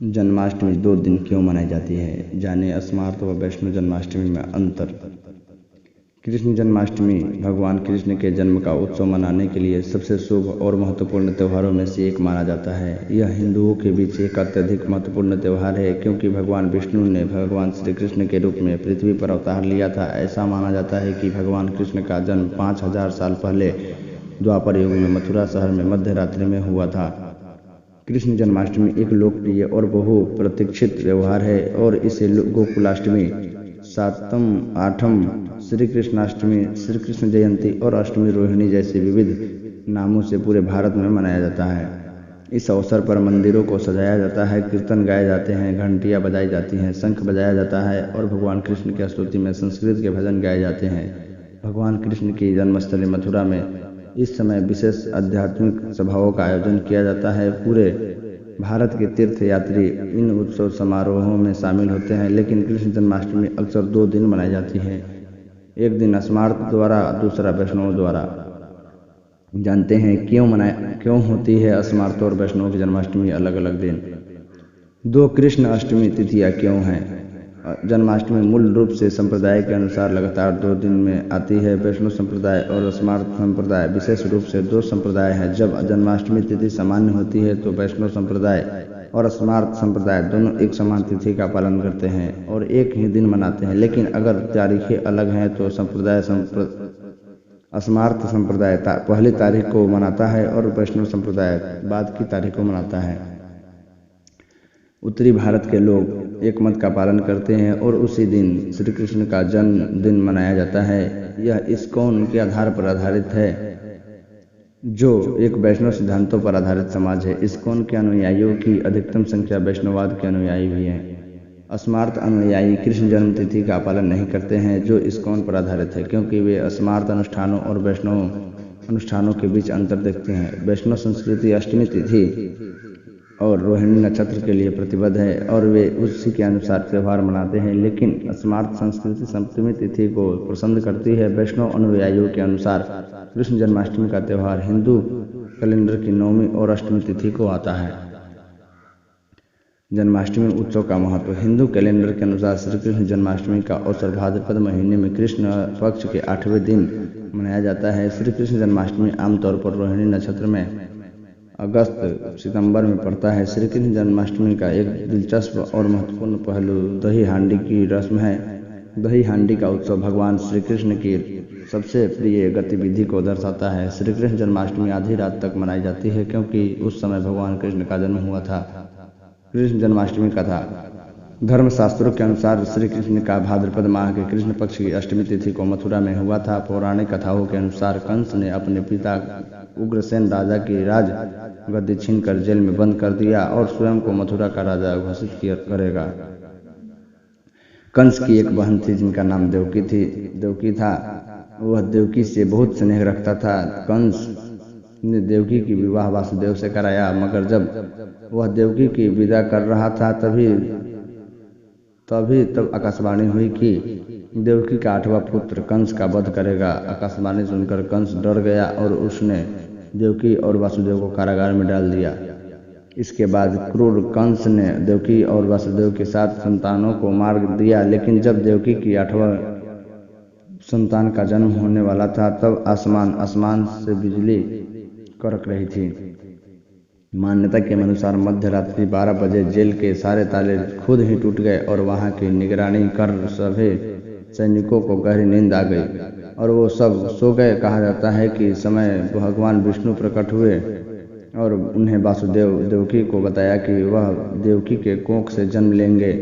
जन्माष्टमी 2 दिन क्यों मनाई जाती है? जाने स्मार्त व वैष्णव जन्माष्टमी में अंतर। कृष्ण जन्माष्टमी भगवान कृष्ण के जन्म का उत्सव मनाने के लिए सबसे शुभ और महत्वपूर्ण त्योहारों में से एक माना जाता है। यह हिंदुओं के बीच एक अत्यधिक महत्वपूर्ण त्यौहार है क्योंकि भगवान विष्णु ने भगवान श्री कृष्ण के रूप में पृथ्वी पर अवतार लिया था। ऐसा माना जाता है कि भगवान कृष्ण का जन्म 5000 साल पहले द्वापर युग में मथुरा शहर में मध्य रात्रि में हुआ था। कृष्ण जन्माष्टमी एक लोकप्रिय और बहु प्रतीक्षित त्योहार है और इसे गोकुलाष्टमी, सातम, आठम, श्री कृष्णाष्टमी, श्री कृष्ण जयंती और अष्टमी रोहिणी जैसे विविध नामों से पूरे भारत में मनाया जाता है। इस अवसर पर मंदिरों को सजाया जाता है, कीर्तन गाए जाते हैं, घंटियां बजाई जाती हैं, शंख बजाया जाता है और भगवान कृष्ण की स्तुति में संस्कृत के भजन गाए जाते हैं। भगवान कृष्ण की जन्मस्थली मथुरा में इस समय विशेष आध्यात्मिक सभाओं का आयोजन किया जाता है। पूरे भारत के तीर्थ यात्री इन उत्सव समारोहों में शामिल होते हैं, लेकिन कृष्ण जन्माष्टमी अक्सर 2 दिन मनाई जाती है, एक दिन स्मार्त द्वारा, दूसरा वैष्णव द्वारा। जानते हैं क्यों होती है स्मार्त और वैष्णव की जन्माष्टमी अलग अलग दिन। 2 कृष्ण अष्टमी तिथियां क्यों हैं? जन्माष्टमी मूल रूप से संप्रदाय के अनुसार लगातार 2 दिन में आती है। वैष्णव संप्रदाय और स्मार्त संप्रदाय विशेष रूप से 2 संप्रदाय हैं। जब जन्माष्टमी तिथि सामान्य होती है तो वैष्णव संप्रदाय और स्मार्त संप्रदाय दोनों एक समान तिथि का पालन करते हैं और एक ही दिन मनाते हैं। लेकिन अगर तारीखें अलग हैं तो स्मार्त संप्रदाय पहली तारीख को मनाता है और वैष्णव संप्रदाय बाद की तारीख को मनाता है। उत्तरी भारत के लोग एक मत का पालन करते हैं और उसी दिन श्री कृष्ण का जन्म दिन मनाया जाता है। यह इस्कॉन के आधार पर आधारित है, जो एक वैष्णव सिद्धांतों पर आधारित समाज है। इस्कॉन के अनुयायियों की अधिकतम संख्या वैष्णववाद के अनुयायी भी हैं। स्मार्त अनुयायी कृष्ण जन्म तिथि का पालन नहीं करते हैं, जो इस्कॉन पर आधारित है, क्योंकि वे स्मार्त अनुष्ठानों और वैष्णव अनुष्ठानों के बीच अंतर देखते हैं। वैष्णव संस्कृति अष्टमी तिथि और रोहिणी नक्षत्र के लिए प्रतिबद्ध है और वे उसी के अनुसार त्यौहार मनाते हैं, लेकिन स्मार्त संस्कृति सप्तमी तिथि को पसंद करती है। वैष्णव अनुयायियों के अनुसार कृष्ण जन्माष्टमी का त्यौहार हिंदू कैलेंडर की 9वीं और अष्टमी तिथि को आता है। जन्माष्टमी उत्सव का महत्व। हिंदू कैलेंडर के अनुसार श्री कृष्ण जन्माष्टमी का अवसर भाद्रपद महीने में कृष्ण पक्ष के 8वें दिन मनाया जाता है। श्री कृष्ण जन्माष्टमी आमतौर पर रोहिणी नक्षत्र में अगस्त सितंबर में पड़ता है। श्री कृष्ण जन्माष्टमी का एक दिलचस्प और महत्वपूर्ण पहलू दही हांडी की रस्म है। दही हांडी का उत्सव भगवान श्री कृष्ण की सबसे प्रिय गतिविधि को दर्शाता है। श्री कृष्ण जन्माष्टमी आधी रात तक मनाई जाती है क्योंकि उस समय भगवान कृष्ण का जन्म हुआ था। कृष्ण जन्माष्टमी कथा। धर्मशास्त्रों के अनुसार श्री कृष्ण का भाद्रपद माह के कृष्ण पक्ष की अष्टमी तिथि को मथुरा में हुआ था। पौराणिक कथाओं के अनुसार कंस ने अपने पिता उग्रसेन राजा की राज गद्दी छीनकर जेल में बंद कर दिया और स्वयं को मथुरा का राजा घोषित करेगा। कंस की एक बहन थी जिनका नाम देवकी था। वह देवकी से बहुत स्नेह रखता था। कंस ने देवकी की विवाह वासुदेव से कराया, मगर जब वह देवकी की विदा कर रहा था तब आकाशवाणी हुई कि देवकी का 8वां पुत्र कंस का वध करेगा। आकाशवाणी सुनकर कंस डर गया और उसने देवकी और वासुदेव को कारागार में डाल दिया। इसके बाद क्रूर कंस ने देवकी और वासुदेव के 7 संतानों को मार दिया, लेकिन जब देवकी की 8वां संतान का जन्म होने वाला था तब आसमान से बिजली कड़क रही थी। मान्यता के अनुसार मध्य रात्रि 12 बजे जेल के सारे ताले खुद ही टूट गए और वहां की निगरानी कर सभी सैनिकों को गहरी नींद आ गई और वो सब सो गए। कहा जाता है कि समय भगवान विष्णु प्रकट हुए और उन्हें वासुदेव देवकी को बताया कि वह देवकी के कोख से जन्म लेंगे।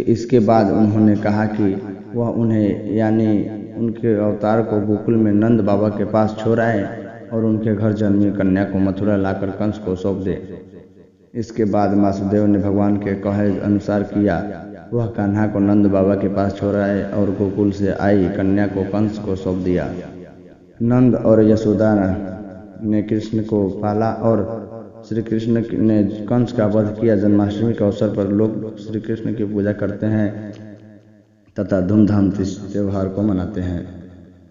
इसके बाद उन्होंने कहा कि वह उन्हें यानी उनके अवतार को गोकुल में नंद बाबा के पास छोड़ आए और उनके घर जन्मी कन्या को मथुरा लाकर कंस को सौंप दे। इसके बाद वासुदेव ने भगवान के कहे अनुसार किया। वह कान्हा को नंद बाबा के पास छोड़ आए और गोकुल से आई कन्या को कंस को सौंप दिया। नंद और यशोदा ने कृष्ण को पाला और श्री कृष्ण ने कंस का वध किया। जन्माष्टमी के अवसर पर लोग श्री कृष्ण की पूजा करते हैं तथा धूमधाम से इस त्योहार को मनाते हैं।